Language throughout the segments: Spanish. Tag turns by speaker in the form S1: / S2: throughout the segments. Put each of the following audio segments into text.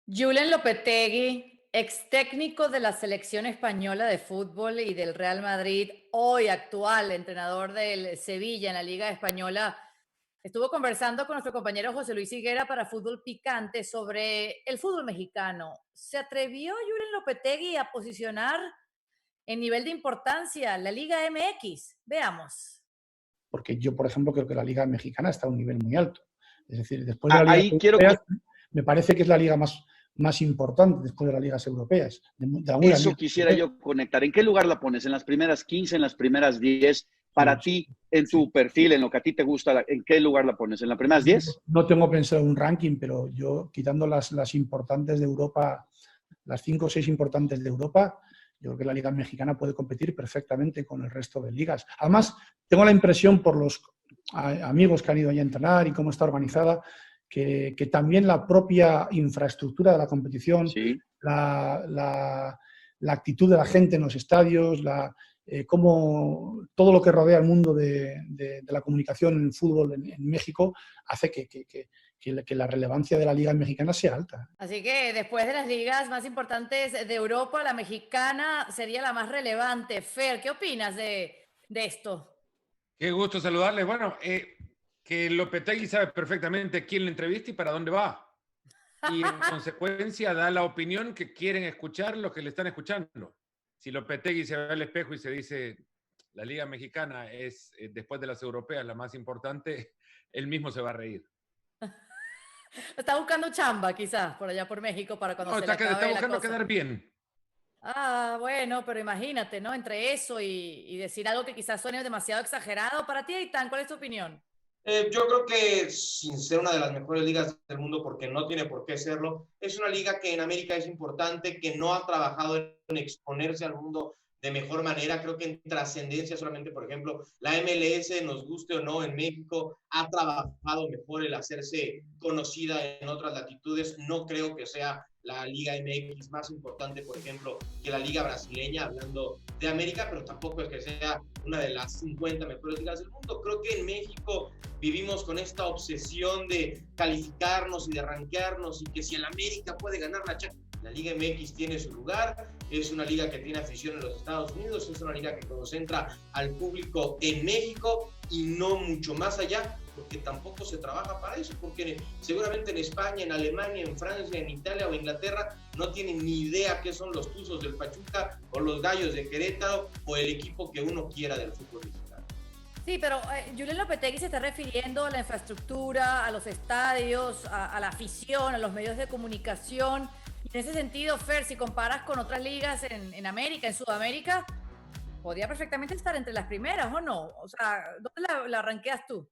S1: Julen Lopetegui, ex técnico de la selección española de fútbol y del Real Madrid, hoy actual entrenador del Sevilla en la Liga Española, estuvo conversando con nuestro compañero José Luis Higuera para Fútbol Picante sobre el fútbol mexicano. ¿Se atrevió Julen Lopetegui a posicionar en nivel de importancia la Liga MX? Veamos.
S2: Porque yo, por ejemplo, creo que la Liga Mexicana está a un nivel muy alto. Es decir, después de la Liga
S3: Ahí quiero,
S2: Europea, me parece que es la liga más importante después de las ligas europeas. De alguna
S3: eso
S2: liga
S3: quisiera
S2: europea.
S3: yo conectar. ¿En qué lugar la pones? ¿En las primeras 15, en las primeras 10?
S2: Sí,
S3: Para ti, en
S2: sí.
S3: tu perfil, en lo que a ti te gusta, ¿en qué lugar la pones? ¿En las primeras 10?
S2: No tengo pensado un ranking, pero yo, quitando las importantes de Europa, las 5 o 6 importantes de Europa, yo creo que la Liga Mexicana puede competir perfectamente con el resto de ligas. Además, tengo la impresión por los amigos que han ido allí a entrenar y cómo está organizada, que también la propia infraestructura de la competición,
S3: Sí.
S2: la actitud de la gente en los estadios, cómo todo lo que rodea el mundo de la comunicación en el fútbol en México hace que la relevancia de la Liga Mexicana sea alta.
S1: Así que después de las ligas más importantes de Europa, la mexicana sería la más relevante. Fer, ¿qué opinas de esto?
S4: Qué gusto saludarle. Bueno, que Lopetegui sabe perfectamente quién le entrevista y para dónde va. Y en consecuencia da la opinión que quieren escuchar los que le están escuchando. Si Lopetegui se ve al espejo y se dice la Liga Mexicana es, después de las europeas, la más importante, él mismo se va a reír.
S1: Está buscando chamba, quizás, por allá por México, para cuando
S4: No,
S1: se le
S4: está
S1: acabe la
S4: buscando
S1: cosa.
S4: quedar bien.
S1: Ah, bueno, pero imagínate, ¿no? Entre eso y decir algo que quizás suene demasiado exagerado. Para ti, Eitan, ¿cuál es tu opinión?
S5: Yo creo que sin ser una de las mejores ligas del mundo, porque no tiene por qué serlo, es una liga que en América es importante, que no ha trabajado en exponerse al mundo de mejor manera. Creo que en trascendencia solamente, por ejemplo, la MLS, nos guste o no, en México ha trabajado mejor el hacerse conocida en otras latitudes. No creo que sea la Liga MX más importante, por ejemplo, que la Liga Brasileña, hablando de América, pero tampoco es que sea una de las 50 mejores ligas del mundo. Creo que en México vivimos con esta obsesión de calificarnos y de rankearnos, y que si el América puede ganar la Liga MX tiene su lugar. Es una liga que tiene afición en los Estados Unidos, es una liga que concentra al público en México y no mucho más allá, porque tampoco se trabaja para eso, porque seguramente en España, en Alemania, en Francia, en Italia o Inglaterra no tienen ni idea qué son los Tuzos del Pachuca o los Gallos de Querétaro o el equipo que uno quiera del fútbol mexicano.
S1: Sí, pero Julen Lopetegui se está refiriendo a la infraestructura, a los estadios, a la afición, a los medios de comunicación. Y en ese sentido, Fer, si comparas con otras ligas en América, en Sudamérica, podría perfectamente estar entre las primeras, ¿o no? O sea, ¿dónde la ranqueas tú?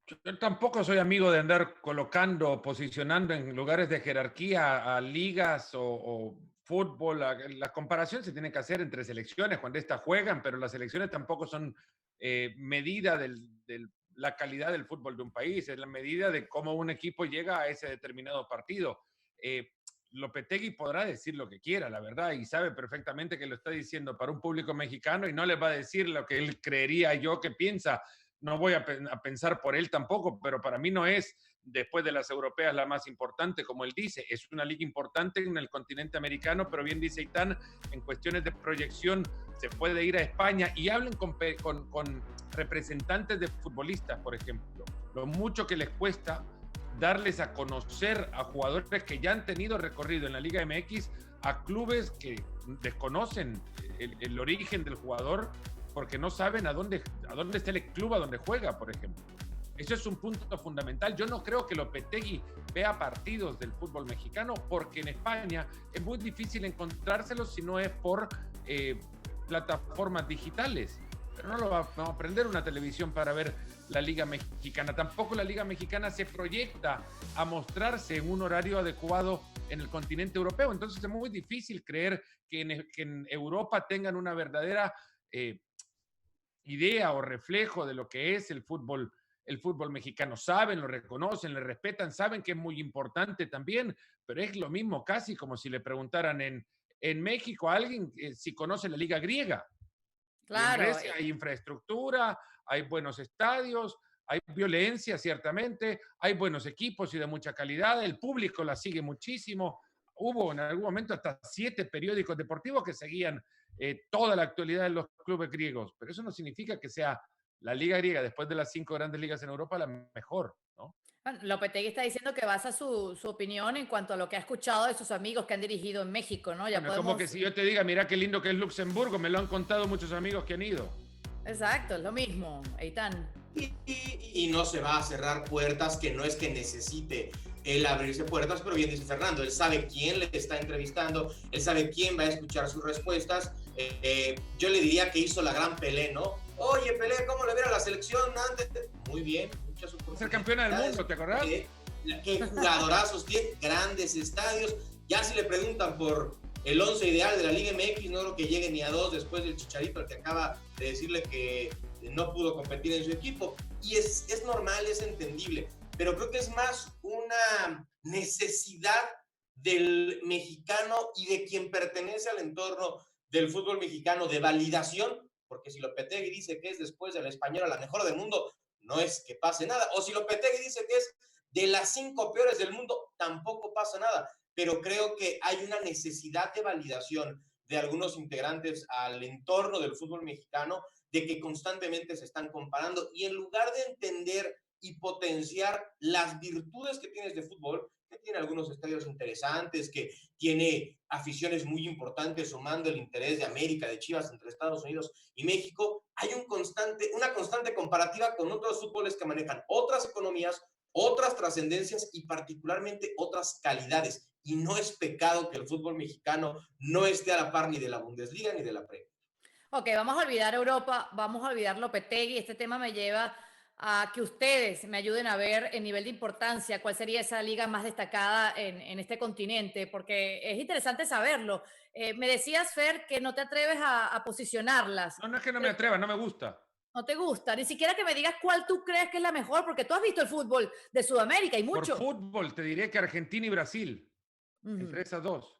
S4: Yo tampoco soy amigo de andar colocando, posicionando en lugares de jerarquía a ligas o fútbol. La comparación se tiene que hacer entre selecciones cuando estas juegan, pero las selecciones tampoco son medida de la calidad del fútbol de un país, es la medida de cómo un equipo llega a ese determinado partido. Eh, Lopetegui podrá decir lo que quiera, la verdad, y sabe perfectamente que lo está diciendo para un público mexicano y no les va a decir lo que él creería yo que piensa. No voy a pensar por él tampoco, pero para mí no es, después de las europeas, la más importante, como él dice. Es una liga importante en el continente americano, pero bien dice Itán, en cuestiones de proyección se puede ir a España y hablen con representantes de futbolistas, por ejemplo. Lo mucho que les cuesta darles a conocer a jugadores que ya han tenido recorrido en la Liga MX, a clubes que desconocen el origen del jugador, porque no saben a dónde está el club a donde juega, por ejemplo. Eso es un punto fundamental. Yo no creo que Lopetegui vea partidos del fútbol mexicano, porque en España es muy difícil encontrárselos si no es por plataformas digitales. Pero no lo va a prender una televisión para ver la Liga Mexicana. Tampoco la Liga Mexicana se proyecta a mostrarse en un horario adecuado en el continente europeo. Entonces es muy difícil creer que en Europa tengan una verdadera idea o reflejo de lo que es el fútbol mexicano. Saben, lo reconocen, le respetan, saben que es muy importante también, pero es lo mismo casi como si le preguntaran en México a alguien si conoce la liga griega. Y en
S1: Claro,
S4: Grecia hay infraestructura, hay buenos estadios, Hay violencia, ciertamente, hay buenos equipos y de mucha calidad, el público la sigue muchísimo. Hubo en algún momento hasta 7 periódicos deportivos que seguían toda la actualidad de los clubes griegos, pero eso no significa que sea la liga griega, después de las 5 grandes ligas en Europa, la mejor, ¿no?
S1: Bueno, Lopetegui está diciendo que basa su opinión en cuanto a lo que ha escuchado de sus amigos que han dirigido en México, ¿no? Ya
S4: Bueno, es como que si yo te diga, mira qué lindo que es Luxemburgo, me lo han contado muchos amigos que han ido.
S1: Exacto, es lo mismo, Eitan.
S5: Y no se va a cerrar puertas, que no es que necesite él abrirse puertas, pero bien dice Fernando, él sabe quién le está entrevistando, él sabe quién va a escuchar sus respuestas. Yo le diría que hizo la gran Pelé, ¿no? Oye, Pelé, ¿cómo le viera la selección antes? Muy bien, muchas oportunidades.
S4: Ser campeona del mundo, ¿te acordás?
S5: Qué jugadorazos tiene, grandes estadios. Ya si le preguntan por el 11 ideal de la Liga MX, no creo que llegue ni a 2 después del Chicharito, el que acaba de decirle que no pudo competir en su equipo. Y es normal, es entendible, pero creo que es más una necesidad del mexicano y de quien pertenece al entorno del fútbol mexicano de validación, porque si Lopetegui dice que es después de la Española la mejor del mundo, no es que pase nada, o si Lopetegui dice que es de las 5 peores del mundo, tampoco pasa nada, pero creo que hay una necesidad de validación de algunos integrantes al entorno del fútbol mexicano, de que constantemente se están comparando, y en lugar de entender y potenciar las virtudes que tienes de fútbol, que tiene algunos estadios interesantes, que tiene aficiones muy importantes, sumando el interés de América, de Chivas entre Estados Unidos y México, hay una constante comparativa con otros fútboles que manejan otras economías, otras trascendencias y particularmente otras calidades. Y no es pecado que el fútbol mexicano no esté a la par ni de la Bundesliga ni de la Premier.
S1: Ok, vamos a olvidar Europa, vamos a olvidar Lopetegui. Este tema me lleva a que ustedes me ayuden a ver el nivel de importancia, cuál sería esa liga más destacada en este continente, porque es interesante saberlo. Me decías, Fer, que no te atreves a posicionarlas.
S4: No, no es que no me atreva, no me gusta.
S1: No te gusta, ni siquiera que me digas cuál tú crees que es la mejor, porque tú has visto el fútbol de Sudamérica y mucho.
S4: Por fútbol, te diré que Argentina y Brasil, entre esas dos,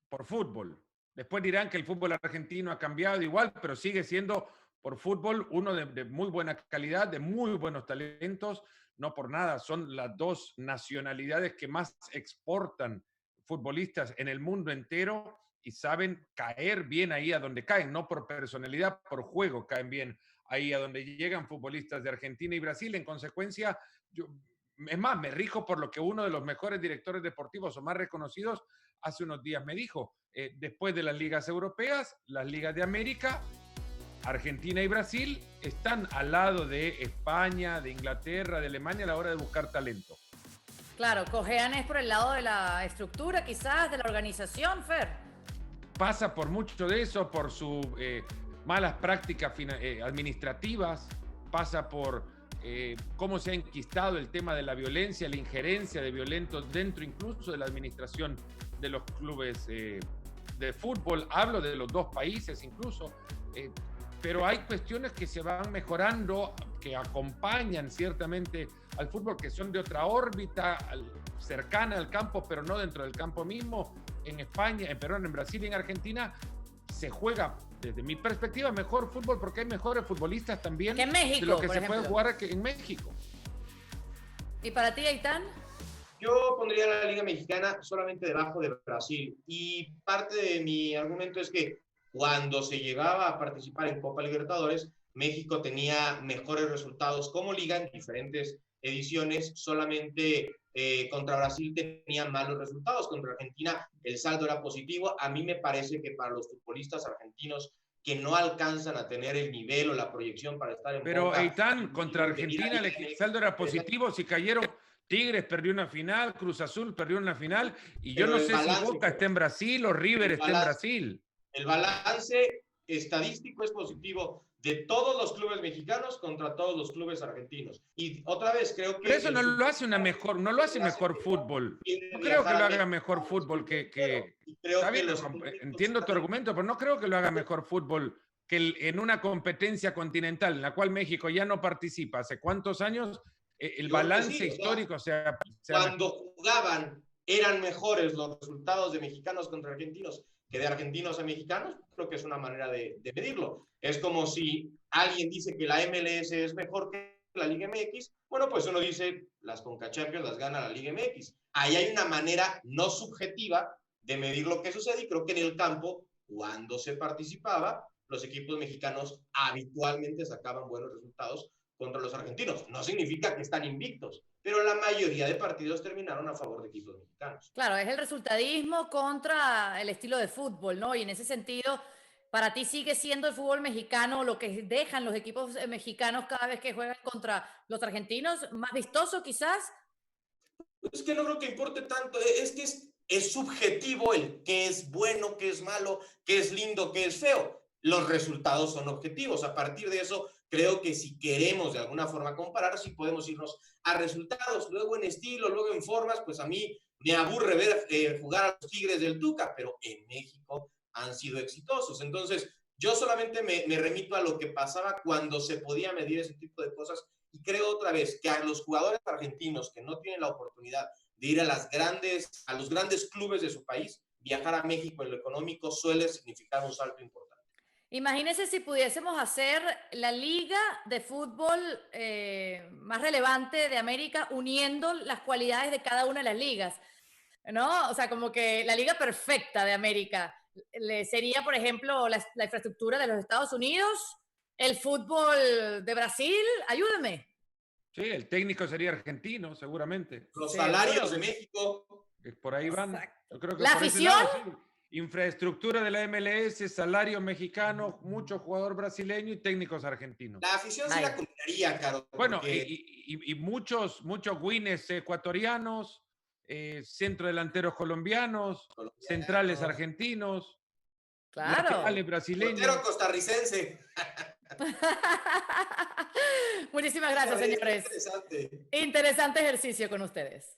S4: por fútbol. Después dirán que el fútbol argentino ha cambiado igual, pero sigue siendo por fútbol uno de muy buena calidad, de muy buenos talentos. No por nada, son las dos nacionalidades que más exportan futbolistas en el mundo entero y saben caer bien ahí a donde caen, no por personalidad, por juego caen bien ahí a donde llegan futbolistas de Argentina y Brasil. En consecuencia, es más, me rijo por lo que uno de los mejores directores deportivos o más reconocidos hace unos días me dijo. Después de las ligas europeas, las ligas de América, Argentina y Brasil están al lado de España, de Inglaterra, de Alemania a la hora de buscar talento.
S1: Claro, cojean es por el lado de la estructura, quizás, de la organización, Fer.
S4: Pasa por mucho de eso, por sus malas prácticas administrativas, pasa por cómo se ha enquistado el tema de la violencia, la injerencia de violentos dentro incluso de la administración de los clubes de fútbol. Hablo de los dos países incluso, pero hay cuestiones que se van mejorando, que acompañan ciertamente al fútbol, que son de otra órbita, cercana al campo, pero no dentro del campo mismo. En España, en Brasil y en Argentina se juega, desde mi perspectiva, mejor fútbol porque hay mejores futbolistas también
S1: que en México,
S4: de lo que
S1: por
S4: se
S1: ejemplo.
S4: puede jugar en México.
S1: ¿Y para ti, Eitan?
S5: Yo pondría a la Liga Mexicana solamente debajo de Brasil, y parte de mi argumento es que cuando se llegaba a participar en Copa Libertadores, México tenía mejores resultados como liga en diferentes ediciones, solamente contra Brasil tenía malos resultados, contra Argentina el saldo era positivo. A mí me parece que para los futbolistas argentinos que no alcanzan a tener el nivel o la proyección para estar en
S4: Pero
S5: Boca,
S4: Eitan, contra Argentina el saldo era positivo, si cayeron Tigres perdió una final, Cruz Azul perdió una final, y yo no sé si Boca está en Brasil o River está en Brasil.
S5: El balance estadístico es positivo de todos los clubes mexicanos contra todos los clubes argentinos. Y otra vez creo que...
S4: Pero eso no lo hace no lo hace mejor fútbol. No creo que lo haga mejor fútbol que está bien, entiendo tu argumento, pero no creo que lo haga mejor fútbol que en una competencia continental en la cual México ya no participa. ¿Hace cuántos años? El balance histórico,
S5: cuando jugaban eran mejores los resultados de mexicanos contra argentinos que de argentinos a mexicanos. Creo que es una manera de medirlo. Es como si alguien dice que la MLS es mejor que la Liga MX, bueno, pues uno dice, las Conca Champions las gana la Liga MX. Ahí hay una manera no subjetiva de medir lo que sucede, y creo que en el campo, cuando se participaba, los equipos mexicanos habitualmente sacaban buenos resultados contra los argentinos. No significa que están invictos, pero la mayoría de partidos terminaron a favor de equipos mexicanos.
S1: Claro, es el resultadismo contra el estilo de fútbol, ¿no? Y en ese sentido, para ti sigue siendo el fútbol mexicano lo que dejan los equipos mexicanos cada vez que juegan contra los argentinos, más vistoso quizás.
S5: Es que no creo que importe tanto, es que es subjetivo el qué es bueno, qué es malo, qué es lindo, qué es feo. Los resultados son objetivos. A partir de eso, creo que si queremos de alguna forma comparar, sí podemos irnos a resultados. Luego en estilo, luego en formas, pues a mí me aburre ver jugar a los Tigres del Tuca, pero en México han sido exitosos. Entonces, yo solamente me remito a lo que pasaba cuando se podía medir ese tipo de cosas, y creo otra vez que a los jugadores argentinos que no tienen la oportunidad de ir a los grandes clubes de su país, viajar a México en lo económico suele significar un salto importante.
S1: Imagínense si pudiésemos hacer la liga de fútbol más relevante de América uniendo las cualidades de cada una de las ligas, ¿no? O sea, como que la liga perfecta de América sería, por ejemplo, la infraestructura de los Estados Unidos, el fútbol de Brasil, ayúdame.
S4: Sí, el técnico sería argentino, seguramente.
S5: Los
S1: Seguro.
S5: salarios de México.
S4: Por ahí van.
S1: Exacto.
S4: Yo creo que
S1: La
S4: por ese
S1: afición.
S4: lado, sí. Infraestructura de la MLS, salario mexicano, mucho jugador brasileño y técnicos argentinos.
S5: La afición sí
S1: Ay.
S5: la combinaría, Caro.
S4: Bueno,
S5: porque
S4: y muchos wins ecuatorianos, centrodelanteros colombianos, centrales argentinos,
S1: Claro.
S4: laterales brasileños.
S5: portero costarricense.
S1: Muchísimas gracias, señores.
S5: Interesante.
S1: Interesante ejercicio con ustedes.